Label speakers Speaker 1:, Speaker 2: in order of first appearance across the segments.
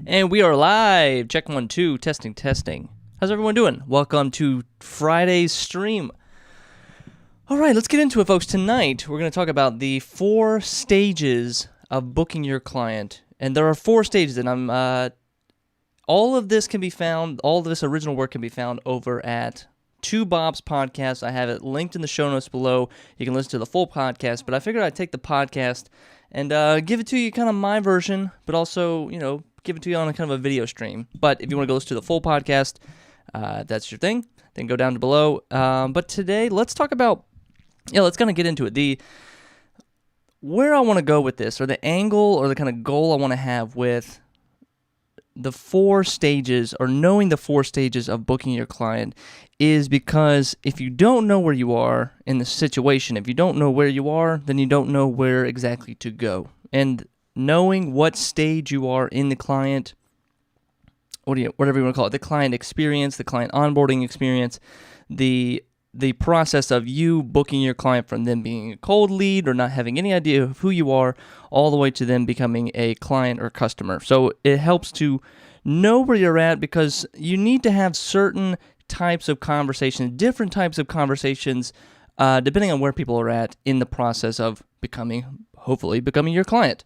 Speaker 1: And we are live. Check 1, 2, testing, testing. How's everyone doing? Welcome to Friday's stream. All right, let's get into it, folks. Tonight, we're going to talk about the 4 stages of booking your client. And there are 4 stages, and all of this can be found, all of this original work can be found over at Two Bob's Podcast. I have it linked in the show notes below. You can listen to the full podcast, but I figured I'd take the podcast and give it to you kind of my version, but also, give it to you on a kind of a video stream. But if you want to go listen to the full podcast, that's your thing. Then go down to below. But today, let's talk about, let's kind of get into it. Where I want to go with this, or the angle, or the kind of goal I want to have with the 4 stages, or knowing the 4 stages of booking your client, is because if you don't know where you are in the situation, if you don't know where you are, then you don't know where exactly to go. And knowing what stage you are in the client, whatever you want to call it, the client experience, the client onboarding experience, the process of you booking your client from them being a cold lead or not having any idea of who you are, all the way to them becoming a client or customer. So it helps to know where you're at, because you need to have certain types of conversations, different types of conversations, depending on where people are at in the process of hopefully becoming your client.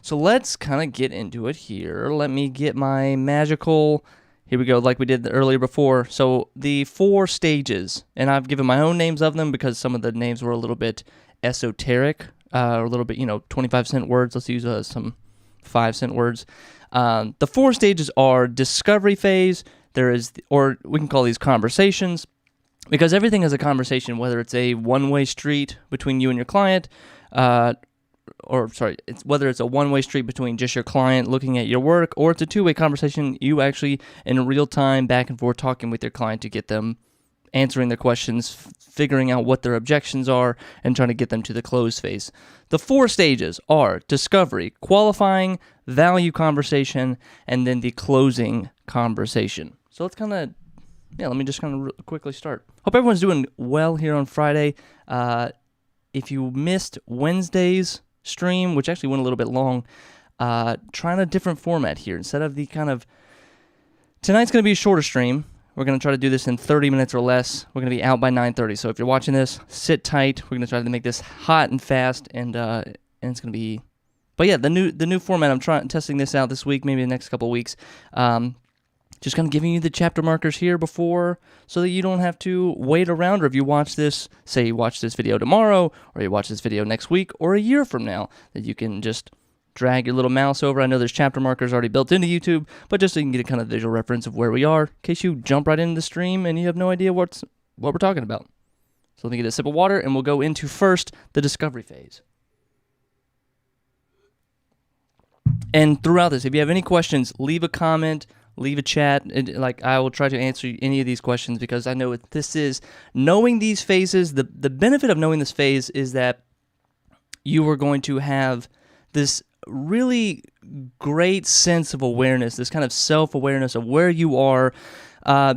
Speaker 1: So let's kind of get into it here. Let me get my magical... Here we go, like we did earlier before. So the 4 stages, and I've given my own names of them because some of the names were a little bit esoteric, or a little bit, 25-cent words. Let's use some 5-cent words. The 4 stages are discovery phase. Or we can call these conversations, because everything is a conversation, whether it's a one-way street between you and your client, whether it's a one-way street between just your client looking at your work, or it's a 2-way conversation, you actually, in real time, back and forth, talking with your client to get them answering their questions, figuring out what their objections are, and trying to get them to the close phase. The 4 stages are discovery, qualifying, value conversation, and then the closing conversation. So let's let me just quickly start. Hope everyone's doing well here on Friday. If you missed Wednesday's stream, which actually went a little bit long, trying a different format here. Instead of tonight's going to be a shorter stream. We're going to try to do this in 30 minutes or less. We're going to be out by 9:30. So if you're watching this, sit tight. We're going to try to make this hot and fast, and it's going to be... But yeah, the new format, I'm testing this out this week, maybe the next couple of weeks. Just kind of giving you the chapter markers here before, so that you don't have to wait around, or if you watch this, say you watch this video tomorrow, or you watch this video next week, or a year from now, that you can just drag your little mouse over. I know there's chapter markers already built into YouTube, but just so you can get a kind of visual reference of where we are, in case you jump right into the stream and you have no idea what we're talking about. So let me get a sip of water, and we'll go into first the discovery phase. And throughout this, if you have any questions, leave a comment, leave a chat. I will try to answer any of these questions, because I know this is knowing these phases. The benefit of knowing this phase is that you are going to have this really great sense of awareness, this kind of self-awareness of where you are,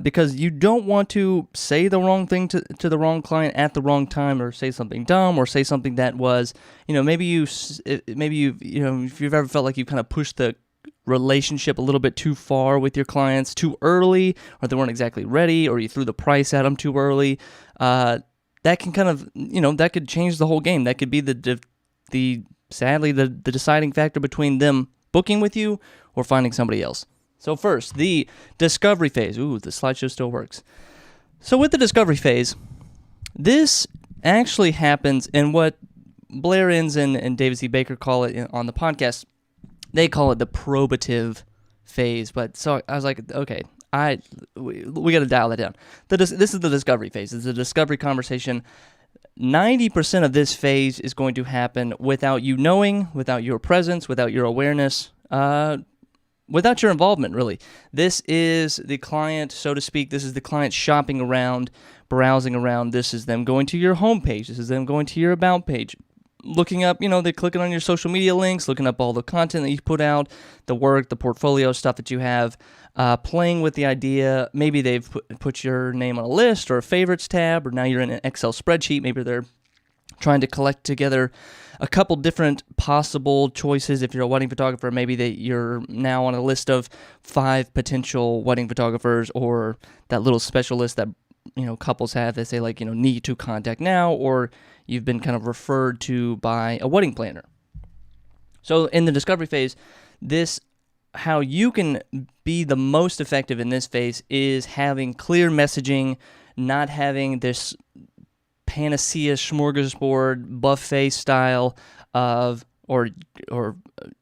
Speaker 1: because you don't want to say the wrong thing to the wrong client at the wrong time, or say something dumb, or say something that was, if you've ever felt like you kind of pushed the relationship a little bit too far with your clients too early, or they weren't exactly ready, or you threw the price at them too early, that can kind of, that could change the whole game. That could be sadly the deciding factor between them booking with you or finding somebody else. So first, the discovery phase. Ooh, the slideshow still works. So with the discovery phase, this actually happens in what Blair Enns and David C. Baker call it on the podcast. They call it the probative phase. But so I was like, okay, we got to dial that down. This is the discovery phase. It's a discovery conversation. 90% of this phase is going to happen without you knowing, without your presence, without your awareness, without your involvement, really. This is the client, so to speak. This is the client shopping around, browsing around. This is them going to your homepage. This is them going to your about page, looking up, they're clicking on your social media links, looking up all the content that you put out, the work, the portfolio stuff that you have, playing with the idea. Maybe they've put your name on a list or a favorites tab, or now you're in an Excel spreadsheet. Maybe they're trying to collect together a couple different possible choices. If you're a wedding photographer, maybe that you're now on a list of 5 potential wedding photographers, or that little special list that couples have that say need to contact now, or you've been kind of referred to by a wedding planner. So in the discovery phase, how you can be the most effective in this phase is having clear messaging, not having this panacea smorgasbord buffet style of, or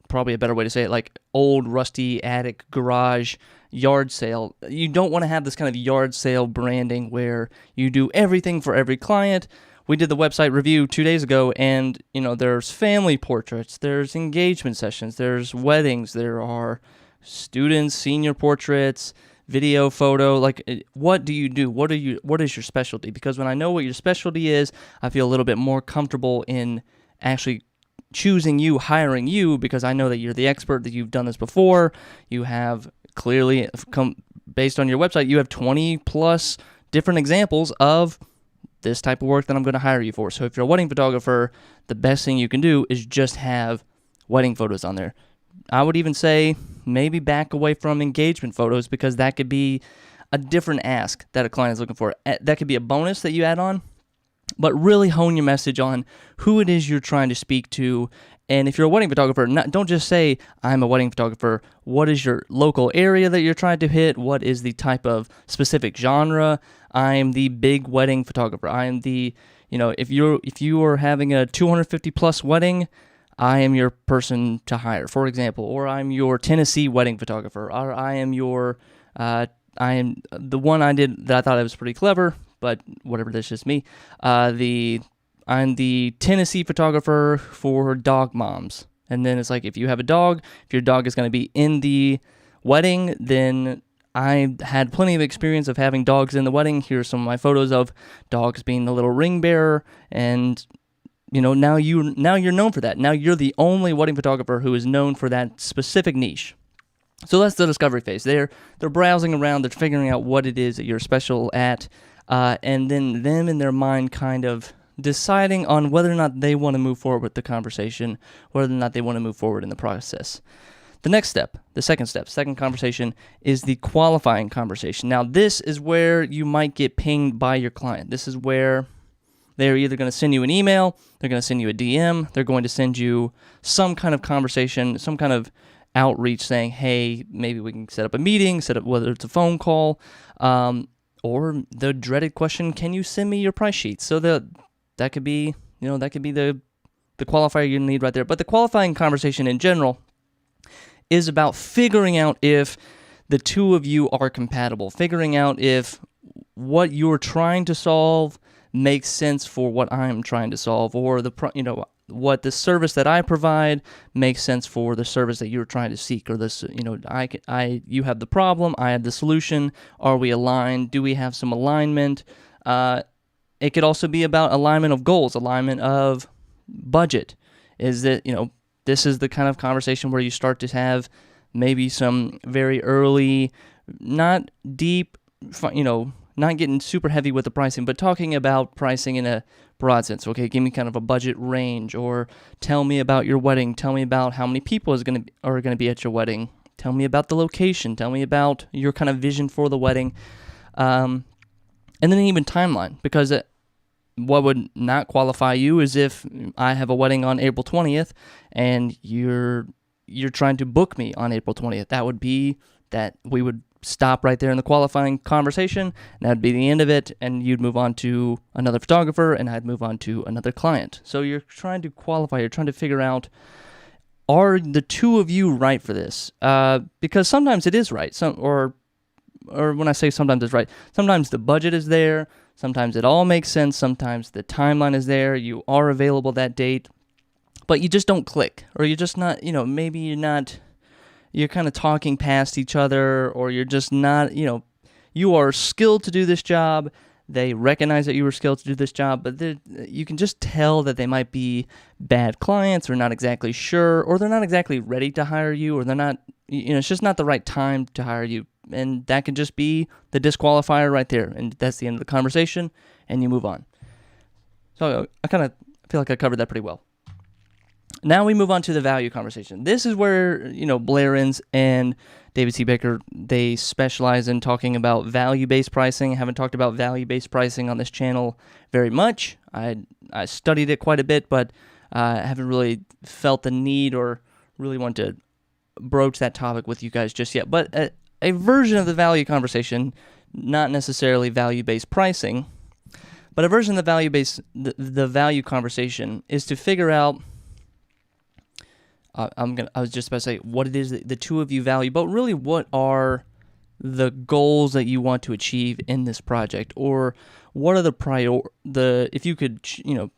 Speaker 1: probably a better way to say it, like old rusty attic garage yard sale. You don't want to have this kind of yard sale branding where you do everything for every client. We did the website review 2 days ago, and there's family portraits, there's engagement sessions, there's weddings, there are students, senior portraits, video, photo. What do you do? What is your specialty? Because when I know what your specialty is, I feel a little bit more comfortable in actually choosing you, hiring you, because I know that you're the expert, that you've done this before. You have clearly, based on your website, you have 20 plus different examples of this type of work that I'm going to hire you for. So if you're a wedding photographer, the best thing you can do is just have wedding photos on there. I would even say maybe back away from engagement photos, because that could be a different ask that a client is looking for. That could be a bonus that you add on, but really hone your message on who it is you're trying to speak to. And if you're a wedding photographer, don't just say, I'm a wedding photographer. What is your local area that you're trying to hit? What is the type of specific genre? I'm the big wedding photographer. I am the, if you are having a 250 plus wedding, I am your person to hire, for example. Or I'm your Tennessee wedding photographer. Or I am the one I did that I thought it was pretty clever, but whatever, that's just me. I'm the Tennessee photographer for dog moms. And then it's like, if you have a dog, if your dog is going to be in the wedding, then I had plenty of experience of having dogs in the wedding. Here's some of my photos of dogs being the little ring bearer. And, now you're known for that. Now you're the only wedding photographer who is known for that specific niche. So that's the discovery phase. They're browsing around. They're figuring out what it is that you're special at. And then them in their mind kind of deciding on whether or not they want to move forward with the conversation, whether or not they want to move forward in the process. The next step, the second conversation, is the qualifying conversation. Now, this is where you might get pinged by your client. This is where they're either going to send you an email, they're going to send you a DM, they're going to send you some kind of conversation, some kind of outreach saying, hey, maybe we can set up a meeting, whether it's a phone call, or the dreaded question, can you send me your price sheet? So that could be, the qualifier you need right there. But the qualifying conversation in general is about figuring out if the two of you are compatible, figuring out if what you're trying to solve makes sense for what I'm trying to solve, or what the service that I provide makes sense for the service that you're trying to seek, or this, you have the problem, I have the solution. Are we aligned? Do we have some alignment? It could also be about alignment of goals, alignment of budget. Is that, this is the kind of conversation where you start to have maybe some very early, not deep, not getting super heavy with the pricing, but talking about pricing in a broad sense. Okay, give me kind of a budget range, or tell me about your wedding. Tell me about how many people are going to be at your wedding. Tell me about the location. Tell me about your kind of vision for the wedding. And then even timeline, because what would not qualify you is if I have a wedding on April 20th and you're trying to book me on April 20th. That would be that we would stop right there in the qualifying conversation, and that'd be the end of it, and you'd move on to another photographer, and I'd move on to another client. So you're trying to qualify, you're trying to figure out, are the two of you right for this? Because sometimes it is right, or when I say sometimes it's right, sometimes the budget is there, sometimes it all makes sense, sometimes the timeline is there, you are available that date, but you just don't click, or you're just not, maybe you're kind of talking past each other, or you're just not, you are skilled to do this job, they recognize that you were skilled to do this job, but you can just tell that they might be bad clients, or not exactly sure, or they're not exactly ready to hire you, or they're not, it's just not the right time to hire you. And that can just be the disqualifier right there. And that's the end of the conversation, and you move on. So I kind of feel like I covered that pretty well. Now we move on to the value conversation. This is where, Blair Enns and David C. Baker, they specialize in talking about value-based pricing. I haven't talked about value-based pricing on this channel very much. I studied it quite a bit, but I haven't really felt the need or really want to broach that topic with you guys just yet. But a version of the value conversation, not necessarily value-based pricing, but a version of the value conversation is to figure out. I was just about to say what it is that the two of you value, but really what are the goals that you want to achieve in this project, or what are if you could,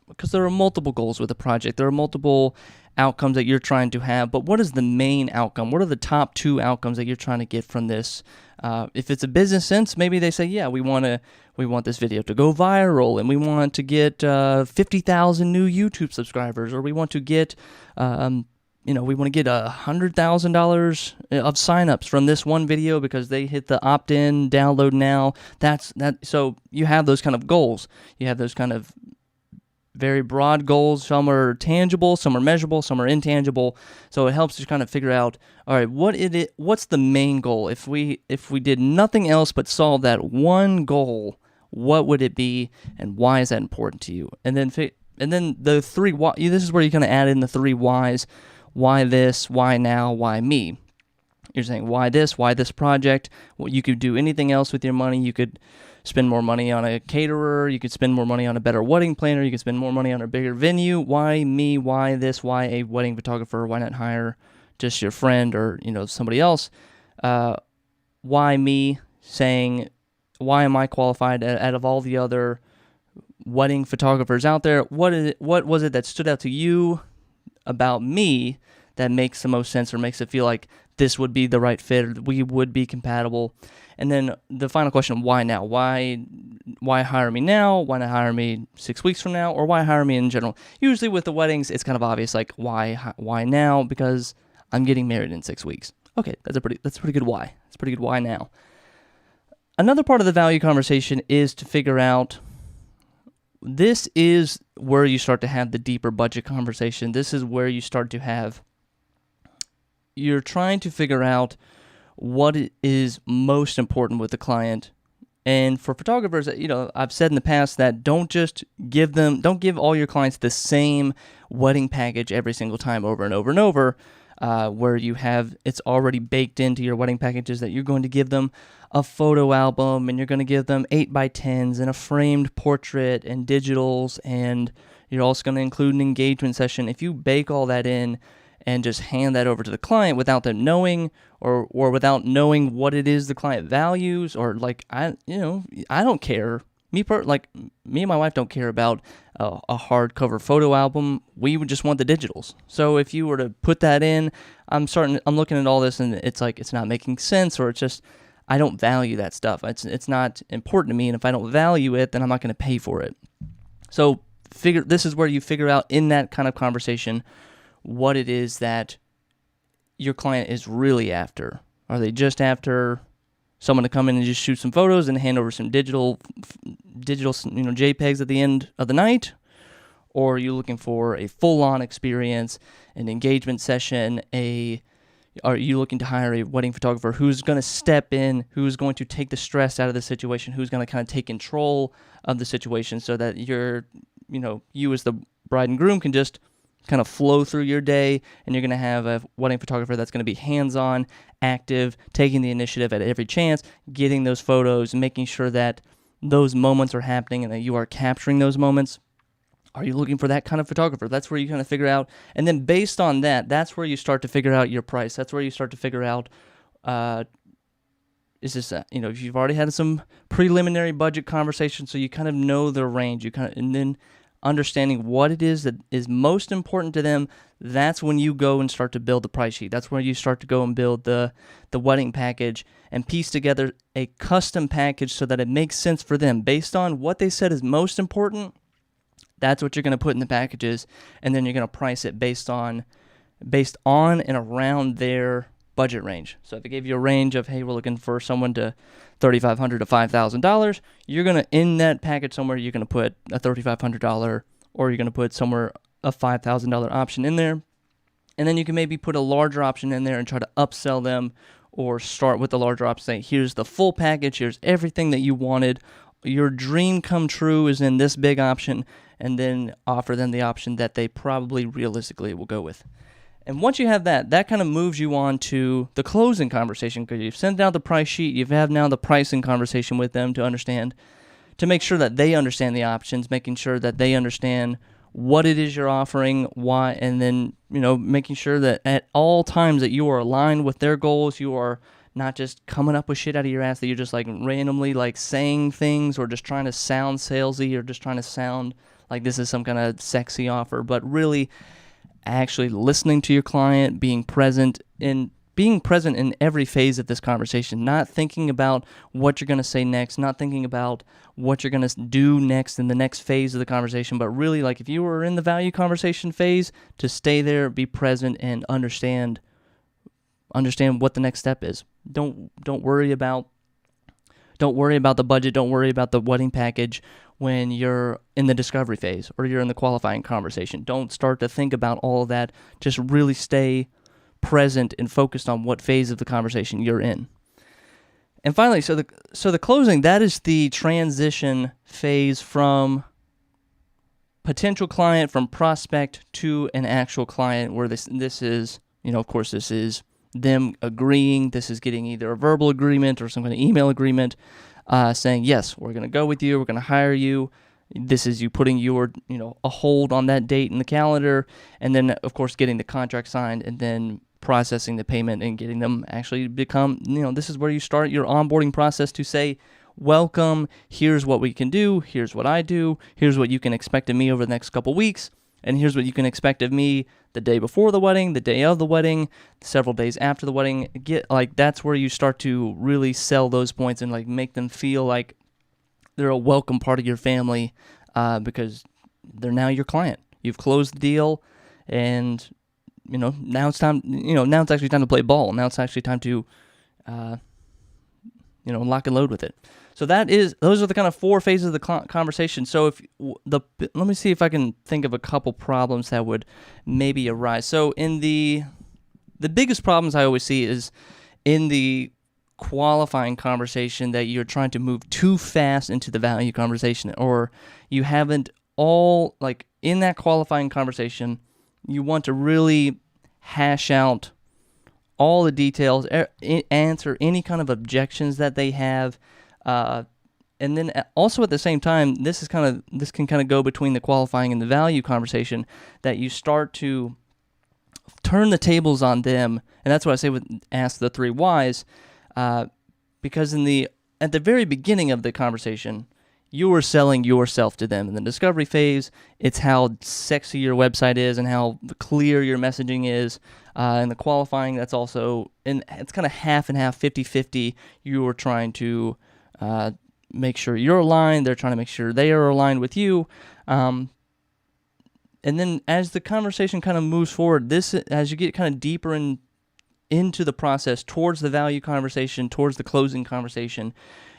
Speaker 1: because there are multiple goals with a project, there are multiple outcomes that you're trying to have, but what is the main outcome? What are the top two outcomes that you're trying to get from this? If it's a business sense, maybe they say, yeah, we want this video to go viral, and we want to get 50,000 new YouTube subscribers, or we want to get we want to get $100,000 of signups from this one video because they hit the opt-in, download now. So you have those kind of goals. You have those kind of very broad goals. Some are tangible, some are measurable, some are intangible. So it helps to kind of figure out, all right, what's the main goal? If we did nothing else but solve that one goal, what would it be, and why is that important to you? And then the three why. This is where you kind of add in the three whys. Why this? Why now? Why me? You're saying, why this? Why this project? Well, you could do anything else with your money. You could spend more money on a caterer. You could spend more money on a better wedding planner. You could spend more money on a bigger venue. Why me? Why this? Why a wedding photographer? Why not hire just your friend or, somebody else? Why me? Saying, why am I qualified out of all the other wedding photographers out there? What was it that stood out to you about me that makes the most sense or makes it feel like this would be the right fit or we would be compatible? And then the final question, why now? Why hire me now? Why not hire me 6 weeks from now? Or why hire me in general? Usually with the weddings, it's kind of obvious, like why now? Because I'm getting married in 6 weeks. Okay, that's a pretty good why. That's a pretty good why now. Another part of the value conversation is to figure out, this is where you start to have the deeper budget conversation. This is where you start to have, you're trying to figure out what is most important with the client. And for photographers, I've said in the past that don't give all your clients the same wedding package every single time over and over and over, where it's already baked into your wedding packages that you're going to give them a photo album, and you're going to give them 8x10s and a framed portrait and digitals, and you're also going to include an engagement session. If you bake all that in and just hand that over to the client without them knowing, or without knowing what it is the client values, or I don't care. Me and my wife don't care about a hardcover photo album. We would just want the digitals. So if you were to put that in, I'm looking at all this and it's like it's not making sense, or it's just I don't value that stuff. It's not important to me, and if I don't value it, then I'm not going to pay for it. So this is where you figure out in that kind of conversation what it is that your client is really after. Are they just after someone to come in and just shoot some photos and hand over some digital JPEGs at the end of the night? Or are you looking for a full-on experience, an engagement session, are you looking to hire a wedding photographer who's going to step in, who's going to take the stress out of the situation, who's going to kind of take control of the situation so that you as the bride and groom can just kind of flow through your day, and you're going to have a wedding photographer that's going to be hands-on, active, taking the initiative at every chance, getting those photos, making sure that those moments are happening and that you are capturing those moments. Are you looking for that kind of photographer? That's where you kind of figure out. And then based on that, that's where you start to figure out your price. That's where you start to figure out, is this, if you've already had some preliminary budget conversations, so you kind of know the range, and then understanding what it is that is most important to them, that's when you go and start to build the price sheet. That's where you start to go and build the wedding package and piece together a custom package so that it makes sense for them. Based on what they said is most important, that's what you're going to put in the packages, and then you're going to price it based on and around their budget range. So if I gave you a range of, hey, we're looking for someone to $3,500 to $5,000, you're going to, in that package somewhere, you're going to put a $3,500 or you're going to put somewhere a $5,000 option in there. And then you can maybe put a larger option in there and try to upsell them, or start with the larger option, say, here's the full package, here's everything that you wanted, your dream come true is in this big option, and then offer them the option that they probably realistically will go with. And once you have that, that kind of moves you on to the closing conversation, because you've sent out the price sheet, you have now the pricing conversation with them to understand, to make sure that they understand the options, making sure that they understand what it is you're offering, why, and then, making sure that at all times that you are aligned with their goals. You are not just coming up with shit out of your ass, that you're just like randomly like saying things, or just trying to sound salesy, or just trying to sound like this is some kind of sexy offer, but really actually listening to your client, being present in every phase of this conversation, not thinking about what you're going to say next, not thinking about what you're going to do next in the next phase of the conversation, but really, like, if you were in the value conversation phase, to stay there, be present, and understand what the next step is. Don't worry about the budget, don't worry about the wedding package when you're in the discovery phase or you're in the qualifying conversation. Don't start to think about all of that. Just really stay present and focused on what phase of the conversation you're in. And finally, so the closing, that is the transition phase from potential client, from prospect to an actual client, where this is, of course, this is them agreeing. This is getting either a verbal agreement or some kind of email agreement, saying, yes, we're going to go with you, we're going to hire you. This is you putting your, a hold on that date in the calendar, and then, of course, getting the contract signed, and then processing the payment and getting them actually become, this is where you start your onboarding process to say, welcome, here's what we can do, here's what I do, here's what you can expect of me over the next couple weeks, and here's what you can expect of me the day before the wedding, the day of the wedding, several days after the wedding. That's where you start to really sell those points and like make them feel like they're a welcome part of your family, because they're now your client. You've closed the deal, and now it's time. Now it's actually time to play ball. Now it's actually time to, lock and load with it. So those are the kind of 4 phases of the conversation. So let me see if I can think of a couple problems that would maybe arise. So in the biggest problems I always see is in the qualifying conversation, that you're trying to move too fast into the value conversation, or you haven't in that qualifying conversation, you want to really hash out all the details, answer any kind of objections that they have, and then also at the same time, this can kind of go between the qualifying and the value conversation, that you start to turn the tables on them, and that's what I say with ask the 3 whys, because at the very beginning of the conversation, you are selling yourself to them. In the discovery phase, it's how sexy your website is and how clear your messaging is. In the qualifying, that's also, and it's kind of half and half, 50-50. You are trying to make sure you're aligned. They're trying to make sure they are aligned with you. And then as the conversation kind of moves forward, as you get kind of deeper into the process, towards the value conversation, towards the closing conversation,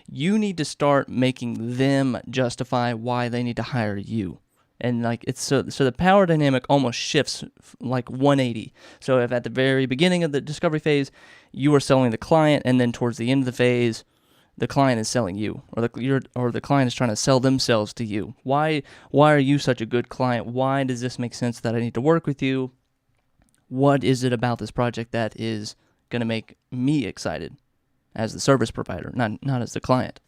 Speaker 1: you need to start making them justify why they need to hire you. And so the power dynamic almost shifts like 180. So if at the very beginning of the discovery phase, you are selling the client, and then towards the end of the phase, the client is selling you, or the client is trying to sell themselves to you. Why are you such a good client? Why does this make sense that I need to work with you? What is it about this project that is going to make me excited as the service provider, not as the client?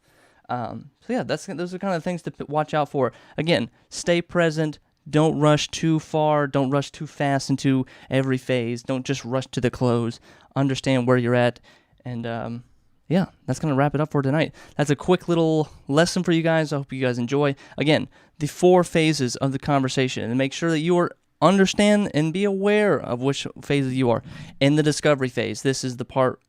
Speaker 1: So yeah, those are kind of things to watch out for. Again, stay present. Don't rush too far. Don't rush too fast into every phase. Don't just rush to the close. Understand where you're at. And yeah, that's going to wrap it up for tonight. That's a quick little lesson for you guys. I hope you guys enjoy. Again, the 4 phases of the conversation, and make sure that you understand and be aware of which phases you are. In the discovery phase, this is the part.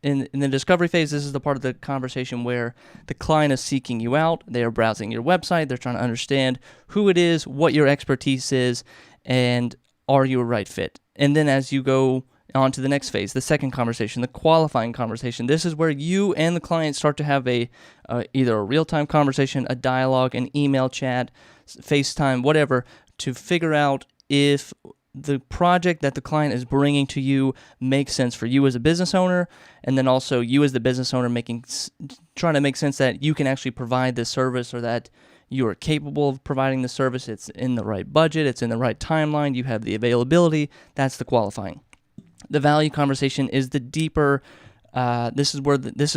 Speaker 1: In the discovery phase, this is the part of the conversation where the client is seeking you out. They are browsing your website. They're trying to understand who it is, what your expertise is, and are you a right fit? And then as you go on to the next phase, the second conversation, the qualifying conversation, this is where you and the client start to have either a real-time conversation, a dialogue, an email chat, FaceTime, whatever, to figure out if the project that the client is bringing to you makes sense for you as a business owner, and then also you as the business owner trying to make sense that you can actually provide this service, or that you are capable of providing the service. It's in the right budget, it's in the right timeline, you have the availability. That's the qualifying. The value conversation is the deeper. This is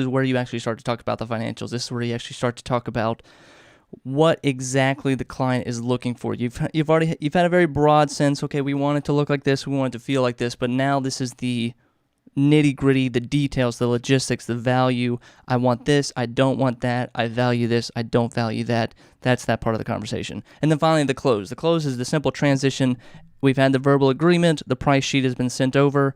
Speaker 1: where you actually start to talk about the financials. This is where you actually start to talk about what exactly the client is looking for. You've had a very broad sense. Okay, we want it to look like this, we want it to feel like this, but now this is the nitty-gritty, the details, the logistics, the value. I want this, I don't want that, I value this, I don't value that. That's that part of the conversation. And then finally, the close. The close is the simple transition. We've had the verbal agreement, the price sheet has been sent over,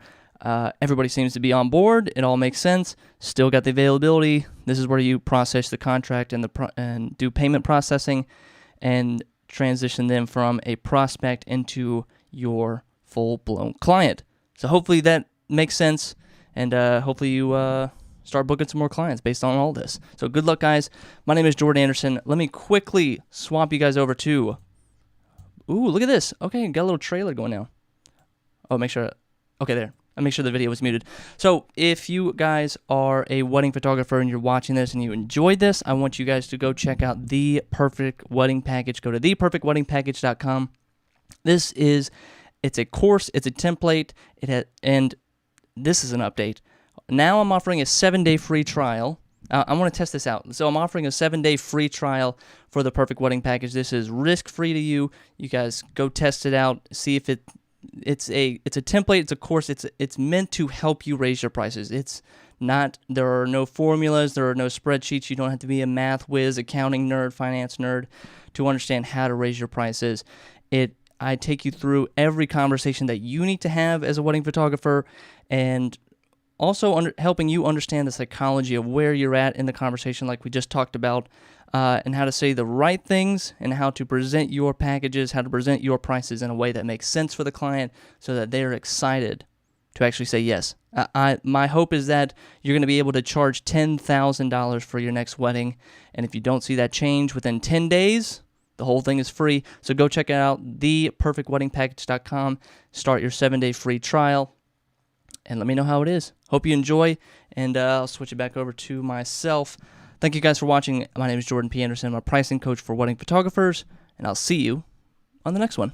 Speaker 1: everybody seems to be on board, it all makes sense, still got the availability. This is where you process the contract and do payment processing and transition them from a prospect into your full-blown client. So hopefully that makes sense, and hopefully you start booking some more clients based on all this. So good luck, guys. My name is Jordan Anderson. Let me quickly swap you guys over to... Ooh, look at this. Okay, got a little trailer going now. Oh, make sure... Okay, there. I'll make sure the video was muted. So if you guys are a wedding photographer and you're watching this and you enjoyed this, I want you guys to go check out The Perfect Wedding Package. Go to theperfectweddingpackage.com. It's a course, it's a template, and this is an update. Now I'm offering a 7-day free trial. I want to test this out. So I'm offering a 7-day free trial for The Perfect Wedding Package. This is risk-free to you. You guys go test it out, see if it's a template, it's a course, it's meant to help you raise your prices. It's not, there are no formulas, there are no spreadsheets. You don't have to be a math whiz, accounting nerd, finance nerd to understand how to raise your prices. I take you through every conversation that you need to have as a wedding photographer, and also helping you understand the psychology of where you're at in the conversation, like we just talked about, and how to say the right things, and how to present your packages, how to present your prices in a way that makes sense for the client so that they're excited to actually say yes. My hope is that you're going to be able to charge $10,000 for your next wedding, and if you don't see that change within 10 days, the whole thing is free. So go check it out, theperfectweddingpackage.com. Start your 7-day free trial, and let me know how it is. Hope you enjoy, and I'll switch it back over to myself. Thank you guys for watching. My name is Jordan P. Anderson. I'm a pricing coach for wedding photographers, and I'll see you on the next one.